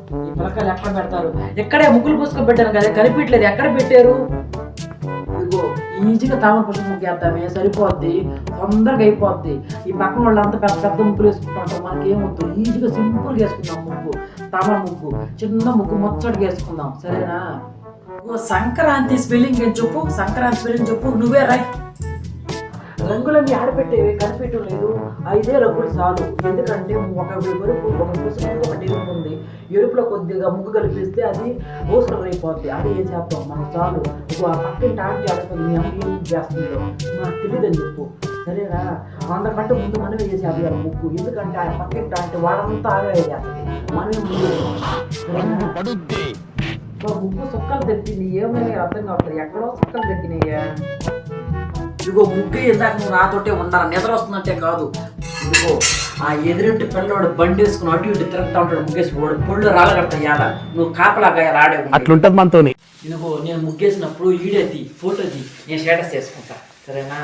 ఈ పిల్లకాయలు ఎక్కడ పెడతారు? ఎక్కడే ముగ్గులు పూసుకొని పెట్టాను కదా, కనిపించలేదు. ఎక్కడ పెట్టారు? ఇదిగో ఈజీగా తామర పుష్ప ముగ్గు వేద్దామే, సరిపోద్ది, తొందరగా అయిపోద్ది. ఈ పక్కన వాళ్ళు అంతా పెద్ద పెద్ద ముగ్గులు వేసుకుంటాం, మనకి ఏమొద్దు. ఈజీగా సింపుల్గా వేసుకుందాం ముగ్గు, తామర ముగ్గు, చిన్న ముగ్గు ముచ్చటిగా వేసుకుందాం, సరేనా? సంక్రాంతి స్పెల్లింగ్ ఏం చెప్పు, సంక్రాంతి స్పెల్లింగ్ చెప్పు, నువ్వే రాయ్. రంగులన్నీ ఆడపెట్టేవి కనిపించడం లేదు. 5 రంగులు చాలు. ఎందుకంటే ఒక ఎరుపు, ఒక పసుపు, ఒకటి ఎరుపు ఉంది. ఎరుపులో కొద్దిగా ముగ్గు కలిపిస్తే అది ఓసర్ అయిపోద్ది. అది ఏం చేద్దాం మనకు చాలు. ఆ పక్కింటి ఆంటీ ఆడుతుంది, మీ అమ్మ ఏం చేస్తుందో నాకు తెలియదని చెప్పు, సరేనా? అందరికంటే ముందు మనమే చేసేది ముగ్గు. ఎందుకంటే ఆ పక్కింటి ఆంటీ వాడంతా ఆగే చేస్తుంది, మనమే ముందు. ముగ్గు సుక్కలు తెప్పింది, ఏమైనా అర్థం కావట్లేదు. ఎక్కడో సుక్కలు తగ్గినాయా? ఇదిగో ముగ్గు ఇందాక నువ్వు నాతోటే ఉండాలి, నిద్ర వస్తుందంటే కాదు. ఇదిగో ఆ ఎదురింటి పిల్లవాడు బండి వేసుకుని అటు ఇటు తిరుగుతూ ఉంటాడు, ముగ్గేసి పొళ్ళు రాలగడతా యాద, నువ్వు కాపలాగా ఆడే అట్లుంటది మనతోని. ఇదిగో నేను ముగ్గేసినప్పుడు వీడియో తీ, ఫోటో తీ, నేను స్టేటస్ చేసుకుంటా, సరేనా?